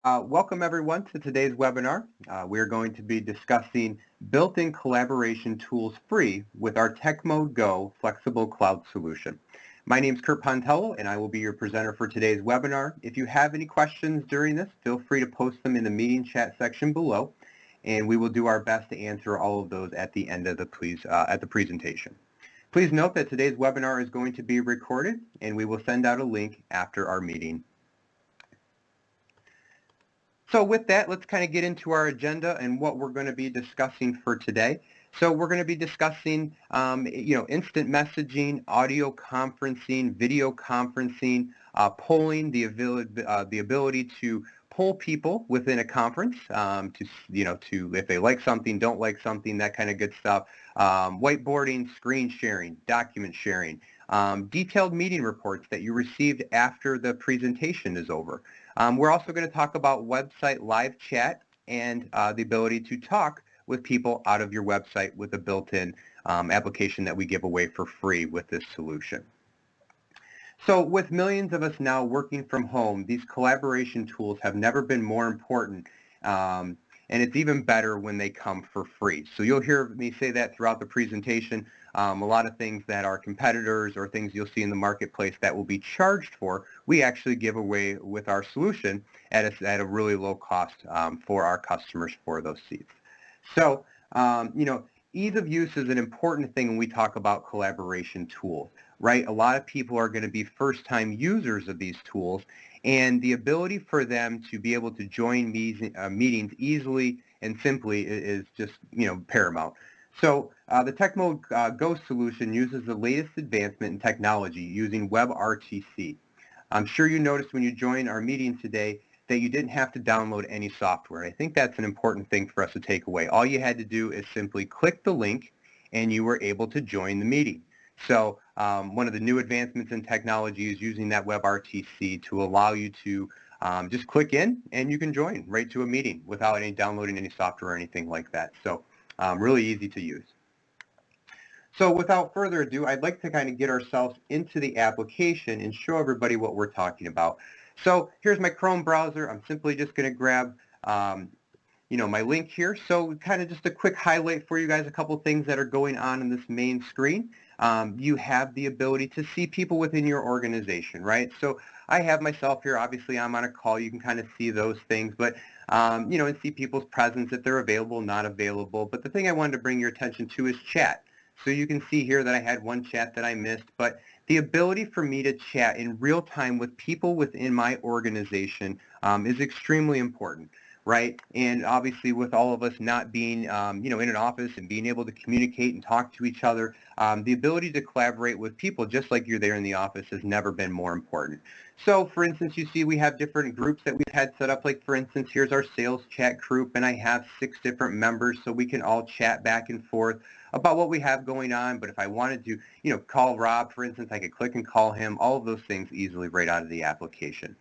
Welcome everyone to today's webinar. We're going to be discussing built-in collaboration tools free with our TechmodeGO flexible cloud solution. My name is Kurt Pontello and I will be your presenter for today's webinar. If you have any questions during this, feel free to post them in the meeting chat section below and we will do our best to answer all of those at the end of the presentation. Please note that today's webinar is going to be recorded and we will send out a link after our meeting. So with that, let's kind of get into our agenda and what we're going to be discussing for today. So we're going to be discussing, instant messaging, audio conferencing, video conferencing, polling, the ability to poll people within a conference to if they like something, don't like something, that kind of good stuff. Whiteboarding, screen sharing, document sharing, detailed meeting reports that you received after the presentation is over. We're also going to talk about website live chat and the ability to talk with people out of your website with a built-in application that we give away for free with this solution. So with millions of us now working from home, these collaboration tools have never been more important, and it's even better when they come for free. So you'll hear me say that throughout the presentation. A lot of things that our competitors or things you'll see in the marketplace that will be charged for, we actually give away with our solution at a really low cost for our customers for those seats. So, ease of use is an important thing when we talk about collaboration tools, right? A lot of people are going to be first-time users of these tools, and the ability for them to be able to join meetings easily and simply is just, paramount. So the TechmodeGO solution uses the latest advancement in technology using WebRTC. I'm sure you noticed when you joined our meeting today that you didn't have to download any software. I think that's an important thing for us to take away. All you had to do is simply click the link and you were able to join the meeting. So one of the new advancements in technology is using that WebRTC to allow you to just click in and you can join right to a meeting without downloading any software or anything like that. So really easy to use. So without further ado, I'd like to kind of get ourselves into the application and show everybody what we're talking about. So here's my Chrome browser. I'm simply just going to grab my link here. So kind of just a quick highlight for you guys, a couple things that are going on in this main screen. You have the ability to see people within your organization, right? So I have myself here. Obviously, I'm on a call. You can kind of see those things, but and see people's presence, if they're available, not available. But the thing I wanted to bring your attention to is chat. So you can see here that I had one chat that I missed, but the ability for me to chat in real time with people within my organization is extremely important, right? And obviously with all of us not being, in an office and being able to communicate and talk to each other, the ability to collaborate with people just like you're there in the office has never been more important. So for instance, you see we have different groups that we've had set up. Like for instance, here's our sales chat group and I have 6 different members so we can all chat back and forth about what we have going on. But if I wanted to, call Rob, for instance, I could click and call him, all of those things easily right out of the application.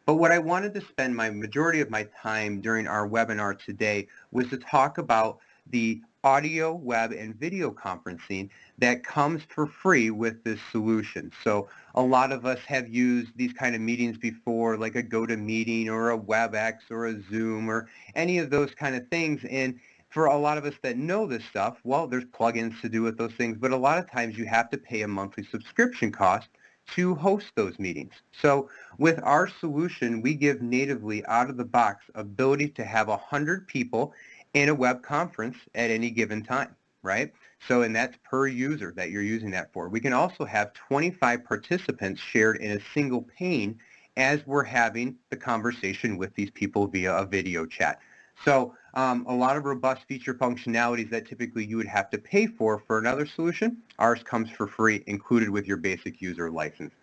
But what I wanted to spend my majority of my time during our webinar today was to talk about the audio, web, and video conferencing that comes for free with this solution. So a lot of us have used these kind of meetings before, like a GoToMeeting or a WebEx or a Zoom or any of those kind of things. And for a lot of us that know this stuff, well, there's plugins to do with those things, but a lot of times you have to pay a monthly subscription cost to host those meetings. So with our solution, we give natively out of the box ability to have 100 people in a web conference at any given time, right? So, and that's per user that you're using that for. We can also have 25 participants shared in a single pane as we're having the conversation with these people via a video chat. So a lot of robust feature functionalities that typically you would have to pay for another solution, ours comes for free included with your basic user license.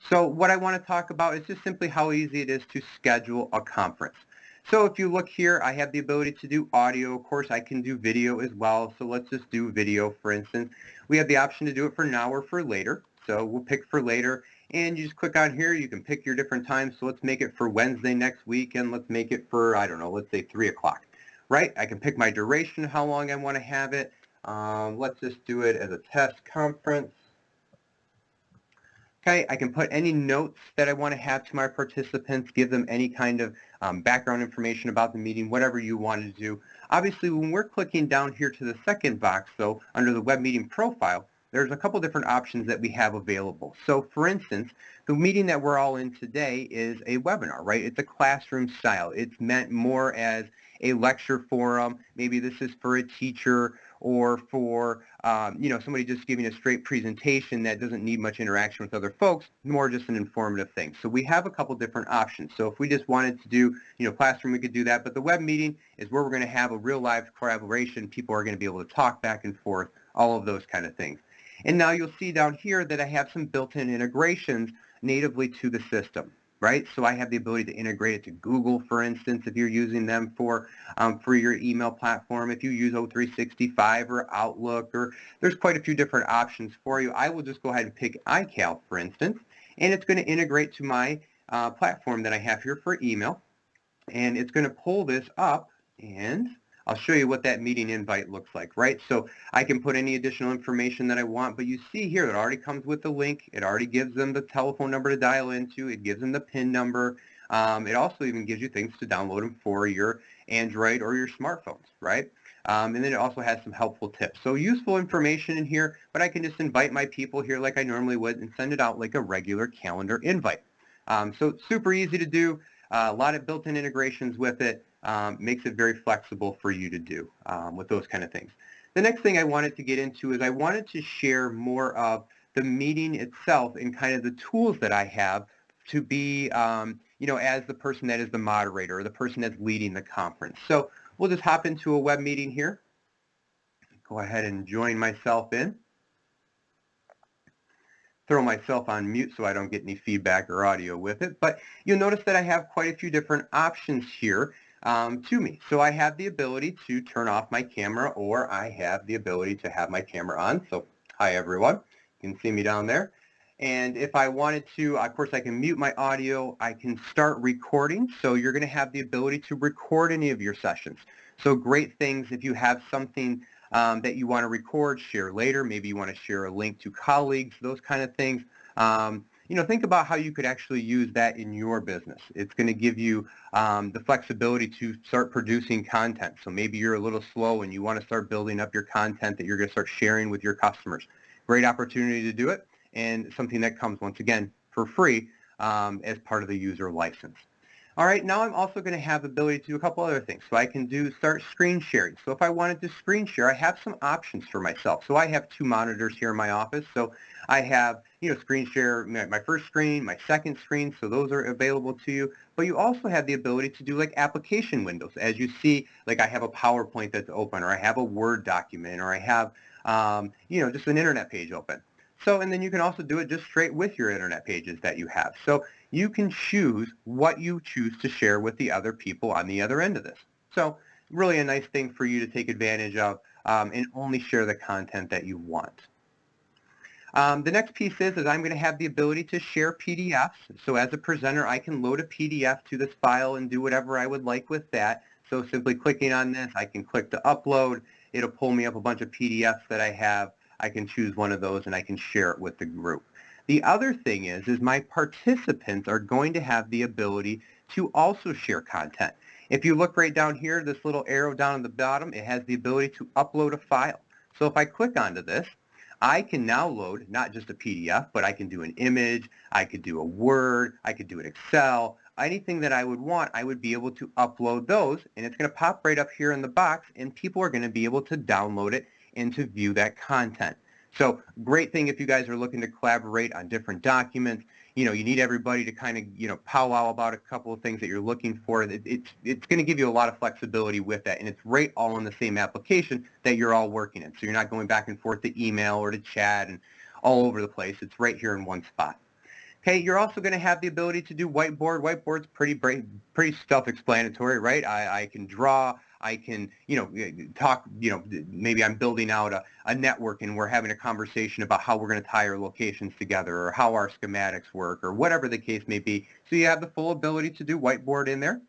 So what I want to talk about is just simply how easy it is to schedule a conference. So if you look here, I have the ability to do audio. Of course, I can do video as well. So let's just do video, for instance. We have the option to do it for now or for later. So we'll pick for later. And you just click on here. You can pick your different times. So let's make it for Wednesday next week. And let's make it for, I don't know, let's say 3 o'clock. Right? I can pick my duration, how long I want to have it. Let's just do it as a test conference. Okay, I can put any notes that I want to have to my participants, give them any kind of background information about the meeting, whatever you want to do. Obviously, when we're clicking down here to the second box, though, under the web meeting profile, there's a couple different options that we have available. So, for instance, the meeting that we're all in today is a webinar, right? It's a classroom style. It's meant more as a lecture forum. Maybe this is for a teacher or for somebody just giving a straight presentation that doesn't need much interaction with other folks, more just an informative thing. So we have a couple different options. So if we just wanted to do, classroom, we could do that. But the web meeting is where we're going to have a real live collaboration. People are going to be able to talk back and forth, all of those kind of things. And now you'll see down here that I have some built-in integrations natively to the system, right? So I have the ability to integrate it to Google, for instance, if you're using them for your email platform. If you use O365 or Outlook, or there's quite a few different options for you. I will just go ahead and pick iCal, for instance, and it's going to integrate to my platform that I have here for email, and it's going to pull this up, and I'll show you what that meeting invite looks like, right? So I can put any additional information that I want, but you see here it already comes with the link. It already gives them the telephone number to dial into. It gives them the PIN number. It also even gives you things to download them for your Android or your smartphones, right? And then it also has some helpful tips. So useful information in here, but I can just invite my people here like I normally would and send it out like a regular calendar invite. So it's super easy to do. A lot of built-in integrations with it, makes it very flexible for you to do with those kind of things. The next thing I wanted to get into is I wanted to share more of the meeting itself and kind of the tools that I have to be, as the person that is the moderator or the person that's leading the conference. So we'll just hop into a web meeting here. Go ahead and join myself in. Throw myself on mute so I don't get any feedback or audio with it. But you'll notice that I have quite a few different options here to me. So I have the ability to turn off my camera, or I have the ability to have my camera on. So hi everyone, you can see me down there. And if I wanted to, of course, I can mute my audio. I can start recording. So you're going to have the ability to record any of your sessions. So great things if you have something that you want to record, share later. Maybe you want to share a link to colleagues, those kind of things. Think about how you could actually use that in your business. It's going to give you the flexibility to start producing content. So maybe you're a little slow and you want to start building up your content that you're going to start sharing with your customers. Great opportunity to do it, and something that comes, once again, for free as part of the user license. All right, now I'm also going to have the ability to do a couple other things. So I can start screen sharing. So if I wanted to screen share, I have some options for myself. So I have two monitors here in my office. So I have, screen share my first screen, my second screen. So those are available to you. But you also have the ability to do like application windows. As you see, like I have a PowerPoint that's open, or I have a Word document, or I have, just an internet page open. So, and then you can also do it just straight with your internet pages that you have. So you can choose what you choose to share with the other people on the other end of this. So really a nice thing for you to take advantage of and only share the content that you want. The next piece is I'm going to have the ability to share PDFs. So as a presenter, I can load a PDF to this file and do whatever I would like with that. So simply clicking on this, I can click to upload. It'll pull me up a bunch of PDFs that I have. I can choose one of those and I can share it with the group. The other thing is my participants are going to have the ability to also share content. If you look right down here, this little arrow down at the bottom, it has the ability to upload a file. So if I click onto this, I can now load not just a PDF, but I can do an image, I could do a Word, I could do an Excel, anything that I would want, I would be able to upload those, and it's going to pop right up here in the box, and people are going to be able to download it and to view that content. So great thing if you guys are looking to collaborate on different documents. You need everybody to kind of, powwow about a couple of things that you're looking for. It's going to give you a lot of flexibility with that, and it's right all in the same application that you're all working in. So you're not going back and forth to email or to chat and all over the place. It's right here in one spot. Okay, you're also going to have the ability to do Whiteboard. Whiteboard's pretty self-explanatory, right? I can draw. I can, talk, maybe I'm building out a network and we're having a conversation about how we're going to tie our locations together or how our schematics work or whatever the case may be. So you have the full ability to do Whiteboard in there.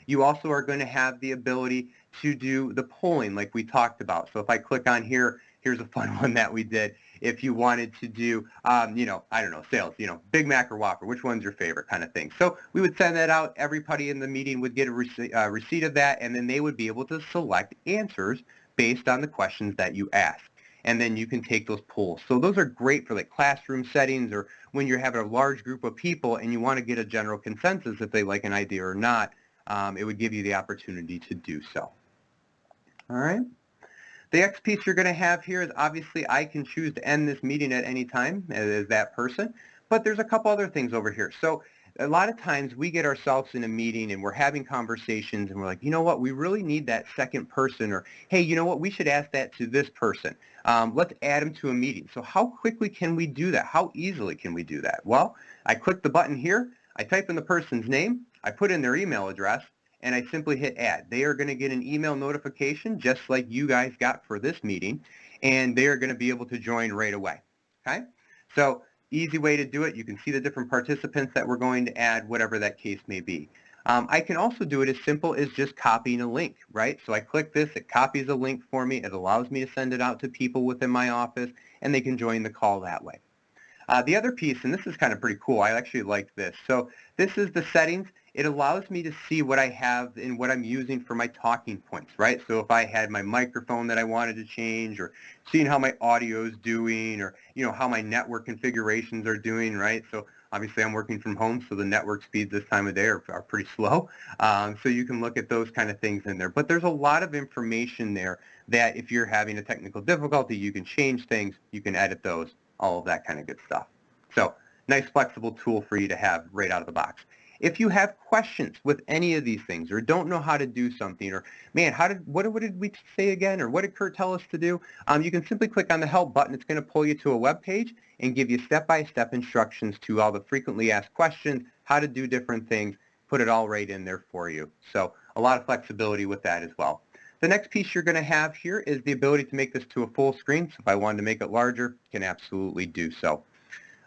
You also are going to have the ability to do the polling like we talked about. So if I click on here, here's a fun one that we did. If you wanted to do, you know, I don't know, sales, you know, Big Mac or Whopper, which one's your favorite kind of thing. So we would send that out. Everybody in the meeting would get a receipt of that, and then they would be able to select answers based on the questions that you ask. And then you can take those polls. So those are great for like classroom settings or when you're having a large group of people and you want to get a general consensus if they like an idea or not. It would give you the opportunity to do so. All right. The next piece you're going to have here is obviously I can choose to end this meeting at any time as that person, but there's a couple other things over here. So a lot of times we get ourselves in a meeting and we're having conversations and we're like, you know what, we really need that second person, or hey, you know what, we should ask that to this person. Let's add them to a meeting. So how quickly can we do that? How easily can we do that? Well, I click the button here, I type in the person's name, I put in their email address, and I simply hit add. They are going to get an email notification just like you guys got for this meeting, and they are going to be able to join right away. Okay? So easy way to do it. You can see the different participants that we're going to add, whatever that case may be. I can also do it as simple as just copying a link, right? So I click this, it copies a link for me, it allows me to send it out to people within my office, and they can join the call that way. The other piece, and this is kind of pretty cool, I actually like this. So this is the settings. It allows me to see what I have and what I'm using for my talking points, right? So if I had my microphone that I wanted to change, or seeing how my audio is doing, or you know how my network configurations are doing, right? So obviously I'm working from home, so the network speeds this time of day are pretty slow. So you can look at those kind of things in there. But there's a lot of information there that if you're having a technical difficulty, you can change things, you can edit those, all of that kind of good stuff. So nice flexible tool for you to have right out of the box. If you have questions with any of these things or don't know how to do something, or man, what did we say again, or what did Kurt tell us to do, you can simply click on the help button. It's going to pull you to a web page and give you step-by-step instructions to all the frequently asked questions, how to do different things, put it all right in there for you. So a lot of flexibility with that as well. The next piece you're going to have here is the ability to make this to a full screen. So if I wanted to make it larger, can absolutely do so.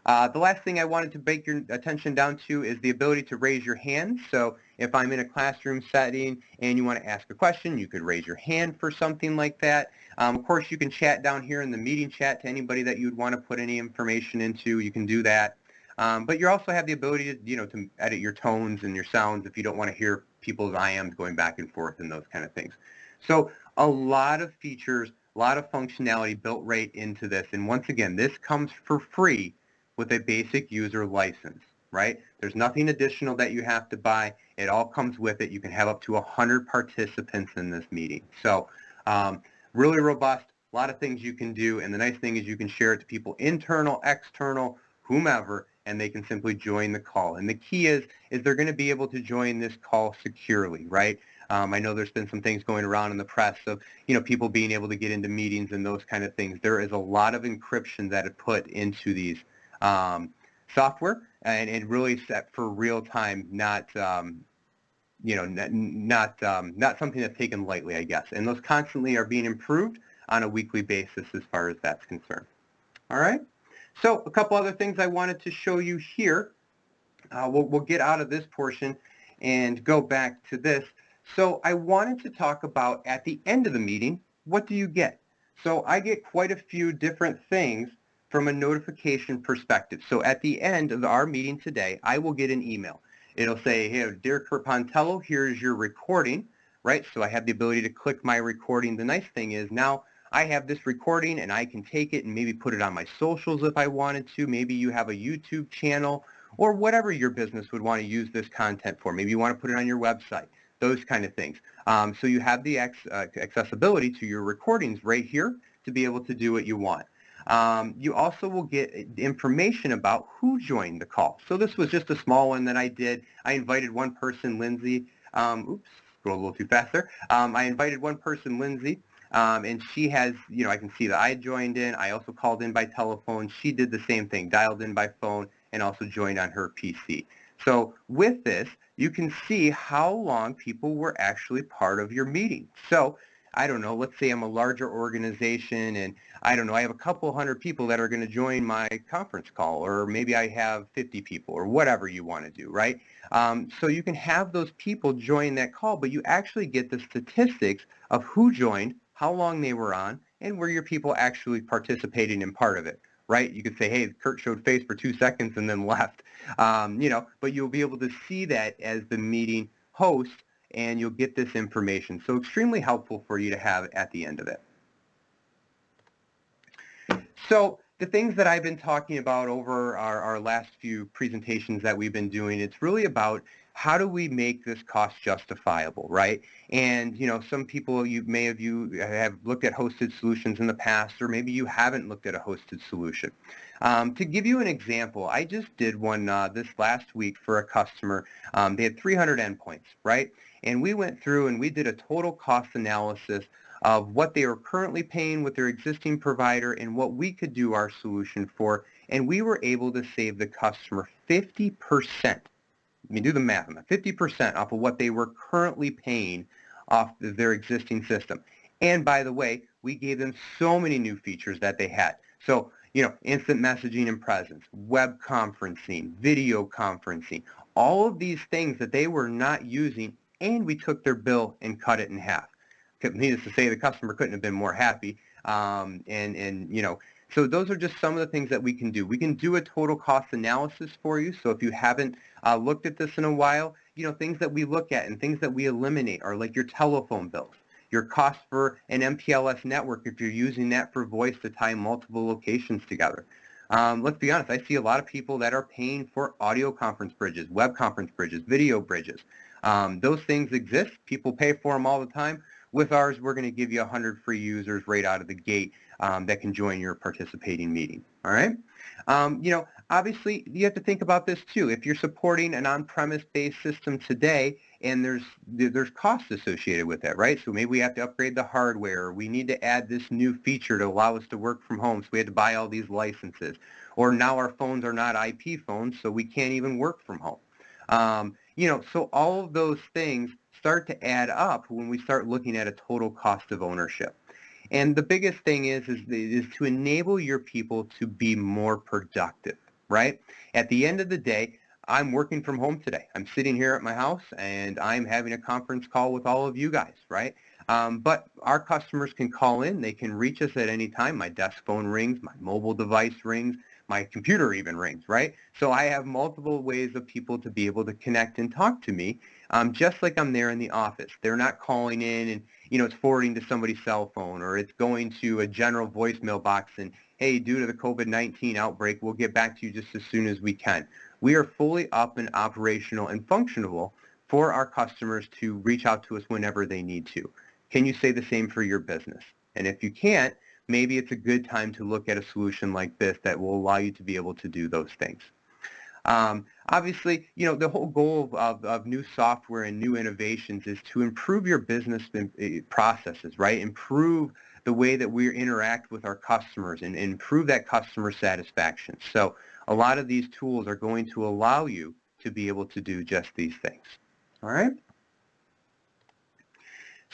The last thing I wanted to bring your attention down to is the ability to raise your hand. So if I'm in a classroom setting and you want to ask a question, you could raise your hand for something like that. Of course, you can chat down here in the meeting chat to anybody that you'd want to put any information into. You can do that. But you also have the ability to, to edit your tones and your sounds if you don't want to hear people's IMs going back and forth and those kind of things. So a lot of features, a lot of functionality built right into this. And once again, this comes for free with a basic user license, right? There's nothing additional that you have to buy. It all comes with it. You can have up to 100 participants in this meeting. So really robust, a lot of things you can do. And the nice thing is you can share it to people internal, external, whomever, and they can simply join the call. And the key is they're going to be able to join this call securely, right? I know there's been some things going around in the press of, people being able to get into meetings and those kind of things. There is a lot of encryption that is put into these software, and it really set for real time, not not something that's taken lightly, I guess. And those constantly are being improved on a weekly basis as far as that's concerned. All right. So a couple other things I wanted to show you here. We'll get out of this portion and go back to this. So I wanted to talk about at the end of the meeting, what do you get? So I get quite a few different things from a notification perspective. So at the end of our meeting today, I will get an email. It'll say, hey, dear Kurt Pontello, here's your recording, right? So I have the ability to click my recording. The nice thing is now I have this recording and I can take it and maybe put it on my socials if I wanted to. Maybe you have a YouTube channel or whatever your business would want to use this content for. Maybe you want to put it on your website, those kind of things. So you have the accessibility to your recordings right here to be able to do what you want. You also will get information about who joined the call. So this was just a small one that I did. I invited one person, Lindsay. Oops, scroll a little too fast there. I invited one person, Lindsay, and she has, I can see that I joined in. I also called in by telephone. She did the same thing, dialed in by phone, and also joined on her PC. So with this, you can see how long people were actually part of your meeting. So I don't know, let's say I'm a larger organization and I don't know, I have a couple hundred people that are going to join my conference call, or maybe I have 50 people, or whatever you want to do, right? So you can have those people join that call, but you actually get the statistics of who joined, how long they were on, and were your people actually participating in part of it, right? You could say, hey, Kurt showed face for 2 seconds and then left, but you'll be able to see that as the meeting host, and you'll get this information. So extremely helpful for you to have at the end of it. So the things that I've been talking about over our last few presentations that we've been doing, it's really about how do we make this cost justifiable, right? And some people, you have looked at hosted solutions in the past, or maybe you haven't looked at a hosted solution. To give you an example, I just did one this last week for a customer. They had 300 endpoints, right? And we went through and we did a total cost analysis of what they are currently paying with their existing provider and what we could do our solution for, and we were able to save the customer 50%. I mean, do the math on that, 50% off of what they were currently paying off their existing system. And by the way, we gave them so many new features that they had. So, instant messaging and presence, web conferencing, video conferencing, all of these things that they were not using, and we took their bill and cut it in half. Needless to say, the customer couldn't have been more happy. So those are just some of the things that we can do. We can do a total cost analysis for you. So if you haven't looked at this in a while, things that we look at and things that we eliminate are like your telephone bills, your cost for an MPLS network if you're using that for voice to tie multiple locations together. Let's be honest, I see a lot of people that are paying for audio conference bridges, web conference bridges, video bridges. Those things exist. People pay for them all the time. With ours, we're going to give you 100 free users right out of the gate that can join your participating meeting. All right. Obviously, you have to think about this too. If you're supporting an on-premise based system today, and there's costs associated with that, right? So maybe we have to upgrade the hardware. Or we need to add this new feature to allow us to work from home. So we had to buy all these licenses. Or now our phones are not IP phones, so we can't even work from home. So all of those things start to add up when we start looking at a total cost of ownership. And the biggest thing is to enable your people to be more productive, right? At the end of the day, I'm working from home today. I'm sitting here at my house and I'm having a conference call with all of you guys, right? But our customers can call in. They can reach us at any time. My desk phone rings, my mobile device rings, my computer even rings, right? So I have multiple ways of people to be able to connect and talk to me, just like I'm there in the office. They're not calling in and, it's forwarding to somebody's cell phone, or it's going to a general voicemail box and, hey, due to the COVID-19 outbreak, we'll get back to you just as soon as we can. We are fully up and operational and functional for our customers to reach out to us whenever they need to. Can you say the same for your business? And if you can't, maybe it's a good time to look at a solution like this that will allow you to be able to do those things. Obviously, the whole goal of new software and new innovations is to improve your business processes, right? Improve the way that we interact with our customers and improve that customer satisfaction. So a lot of these tools are going to allow you to be able to do just these things. All right?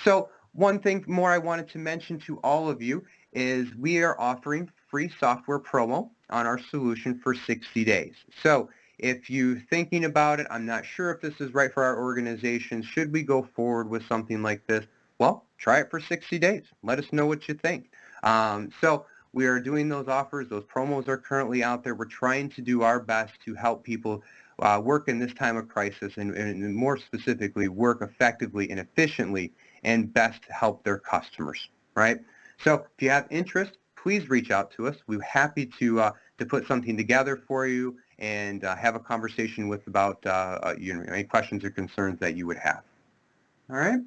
So one thing more I wanted to mention to all of you is we are offering free software promo on our solution for 60 days. So if you're thinking about it, I'm not sure if this is right for our organization, should we go forward with something like this? Well, try it for 60 days. Let us know what you think. So we are doing those offers. Those promos are currently out there. We're trying to do our best to help people work in this time of crisis and more specifically work effectively and efficiently and best help their customers, right? So if you have interest, please reach out to us. We're happy to put something together for you and have a conversation with about any questions or concerns that you would have. All right?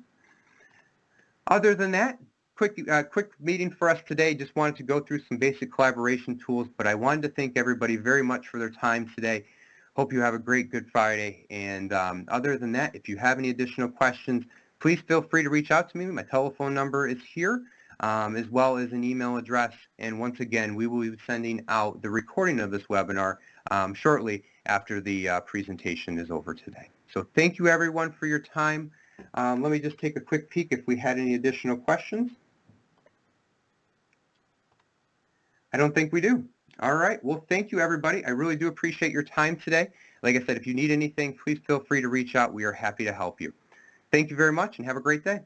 Other than that, quick meeting for us today. Just wanted to go through some basic collaboration tools, but I wanted to thank everybody very much for their time today. Hope you have a great Good Friday. And other than that, if you have any additional questions, please feel free to reach out to me. My telephone number is here, as well as an email address. And once again, we will be sending out the recording of this webinar shortly after the presentation is over today. So thank you, everyone, for your time. Let me just take a quick peek if we had any additional questions. I don't think we do. All right. Well, thank you, everybody. I really do appreciate your time today. Like I said, if you need anything, please feel free to reach out. We are happy to help you. Thank you very much and have a great day.